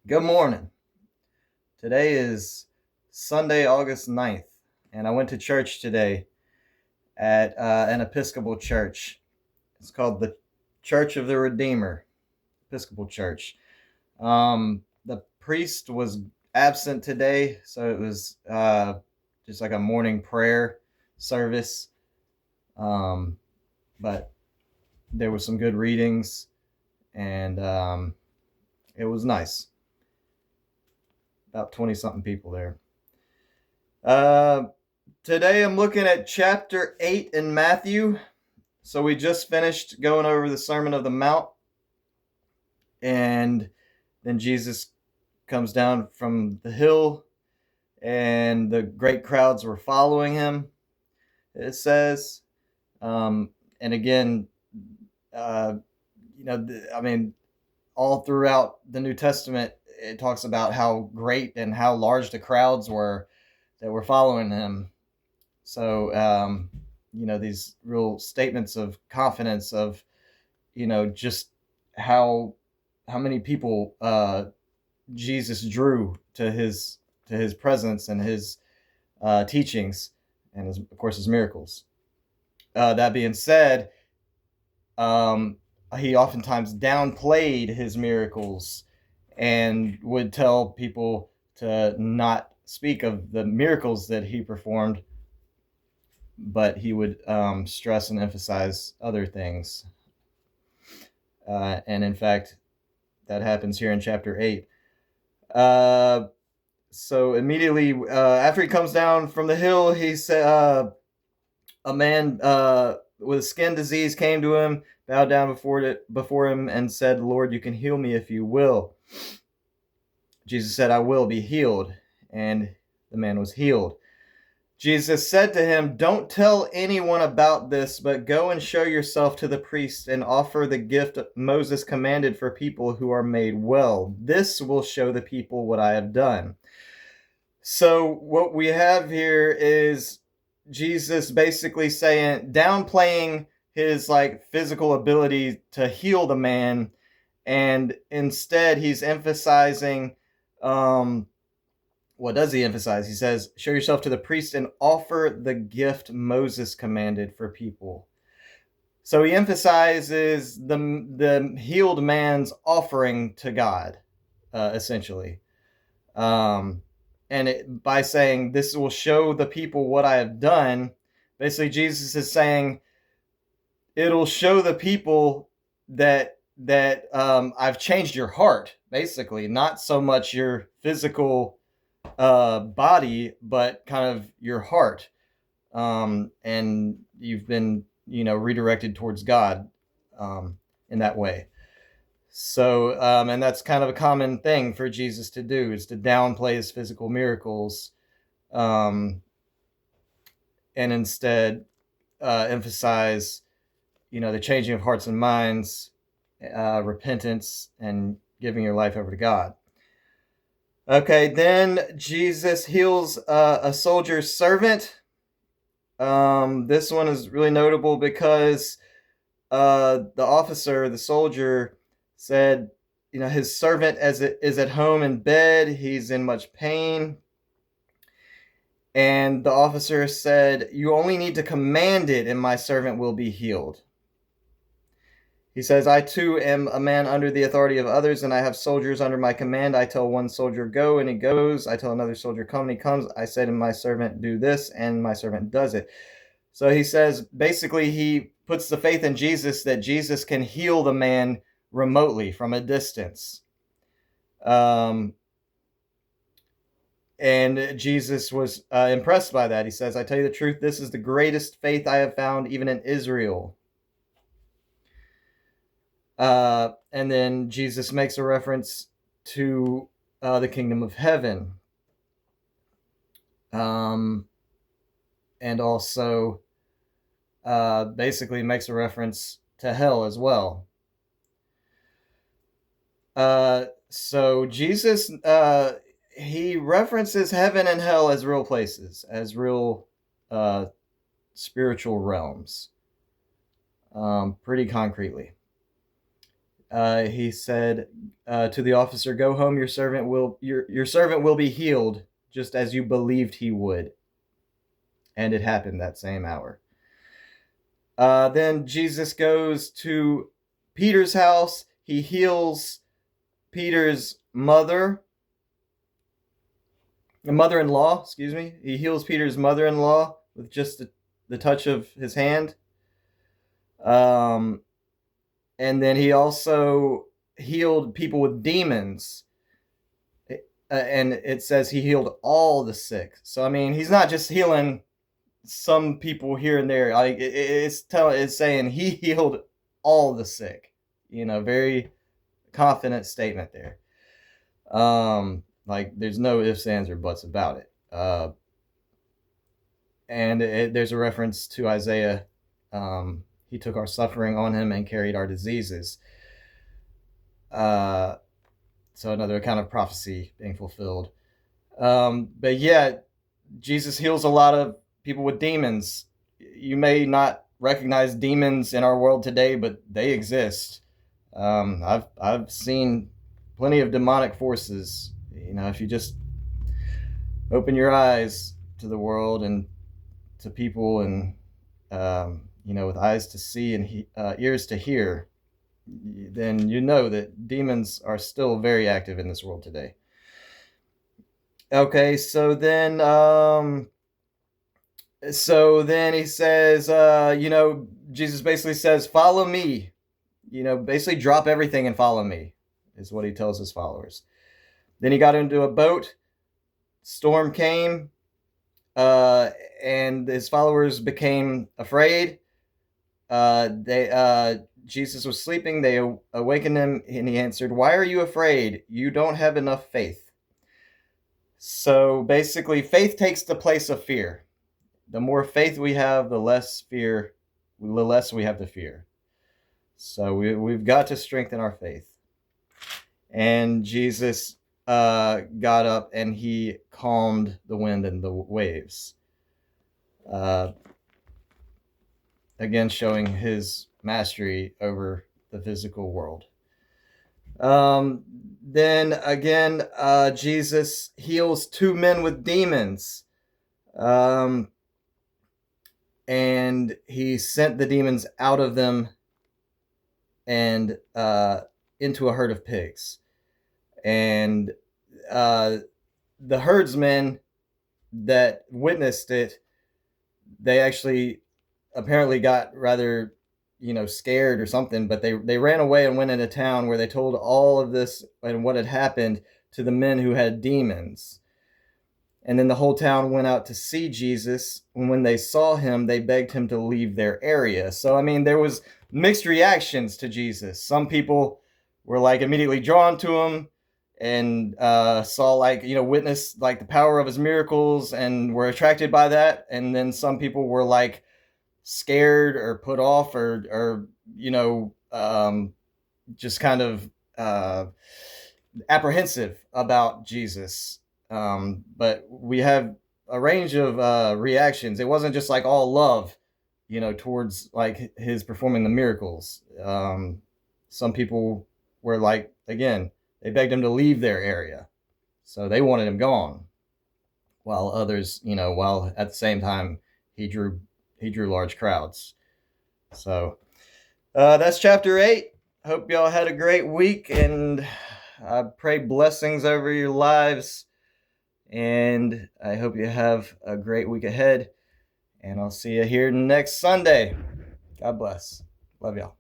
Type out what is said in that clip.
Good morning. Today is Sunday, August 9th, and I went to church today at an Episcopal church. It's called the Church of the Redeemer, Episcopal Church. The priest was absent today, so it was just like a morning prayer service. Um, but there was some good readings, and it was nice. About 20 something people there. Uh, Today I'm looking at chapter 8 in Matthew. So we just finished going over the Sermon of the Mount, and then Jesus comes down from the hill, and the great crowds were following him, it says. Um, and again, uh, I mean, all throughout the New Testament, it talks about how great and how large the crowds were that were following him. So, these real statements of confidence of, just how how many people Jesus drew to his presence and his teachings and of course his miracles. That being said, um, he oftentimes downplayed his miracles and would tell people to not speak of the miracles that he performed, but he would stress and emphasize other things. And in fact, that happens here in chapter 8. Uh, so immediately after he comes down from the hill, he said, a man with skin disease came to him, bowed down before him, and said, "Lord, you can heal me if you will." Jesus said, "I will be healed." And the man was healed. Jesus said to him, "Don't tell anyone about this, but go and show yourself to the priest and offer the gift Moses commanded for people who are made well. This will show the people what I have done." So, what we have here is Jesus basically saying, downplaying his like physical ability to heal the man, and instead he's emphasizing what does he emphasize? He says, "Show yourself to the priest and offer the gift Moses commanded for people." So he emphasizes the healed man's offering to God, essentially, um, by saying, "This will show the people what I have done." Basically, Jesus is saying it'll show the people that I've changed your heart. Basically, not so much your physical body, but kind of your heart, and you've been redirected towards God in that way. So, and that's kind of a common thing for Jesus to do, is to downplay his physical miracles, um, and instead emphasize, the changing of hearts and minds, repentance, and giving your life over to God. Okay, then Jesus heals a soldier's servant. This one is really notable because the officer, the soldier, said, his servant is at home in bed. He's in much pain. And the officer said, "You only need to command it, and my servant will be healed." He says, "I too am a man under the authority of others, and I have soldiers under my command. I tell one soldier, go, and he goes. I tell another soldier, come, and he comes. I say to my servant, do this, and my servant does it." So he says, basically, he puts the faith in Jesus that Jesus can heal the man remotely from a distance. Um, and Jesus was impressed by that. He says, "I tell you the truth, this is the greatest faith I have found even in Israel." And then Jesus makes a reference to the kingdom of heaven, and also basically makes a reference to hell as well. So Jesus, he references heaven and hell as real places, as real spiritual realms, pretty concretely. he said to the officer, "Go home. Your servant will be healed, just as you believed he would." And it happened that same hour. Then Jesus goes to Peter's house. He heals Peter's mother-in-law, excuse me. He heals Peter's mother-in-law with just the touch of his hand. And then he also healed people with demons. And it says he healed all the sick. So, I mean, he's not just healing some people here and there. Like it's saying he healed all the sick. Very confident statement there. Like there's no ifs, ands, or buts about it. And there's a reference to Isaiah. He took our suffering on him and carried our diseases. So another kind of prophecy being fulfilled. But yeah, Jesus heals a lot of people with demons. You may not recognize demons in our world today, but they exist. I've seen plenty of demonic forces. If you just open your eyes to the world and to people, and with eyes to see and ears to hear, then you know that demons are still very active in this world today. Okay, so then he says, Jesus basically says, "Follow me." Basically drop everything and follow me, is what he tells his followers. Then he got into a boat. Storm came, and his followers became afraid. Jesus was sleeping. They awakened him, and he answered, "Why are you afraid? You don't have enough faith." So basically, faith takes the place of fear. The more faith we have, the less we have to fear. So we've got to strengthen our faith. And Jesus got up and he calmed the wind and the waves. Again, showing his mastery over the physical world. Then again, Jesus heals 2 men with demons. And he sent the demons out of them and into a herd of pigs. And the herdsmen that witnessed it, they actually apparently got rather scared or something, but they ran away and went into town, where they told all of this and what had happened to the men who had demons. And then the whole town went out to see Jesus, and when they saw him, they begged him to leave their area. So, I mean, there was mixed reactions to Jesus. Some people were immediately drawn to him and saw witnessed the power of his miracles and were attracted by that. And then some people were scared or put off or just kind of apprehensive about Jesus. But we have a range of reactions. It wasn't just all love, towards his performing the miracles. Some people were again, they begged him to leave their area, so they wanted him gone. While others, while at the same time he drew large crowds. So that's chapter 8. Hope y'all had a great week, and I pray blessings over your lives. And I hope you have a great week ahead. And I'll see you here next Sunday. God bless. Love y'all.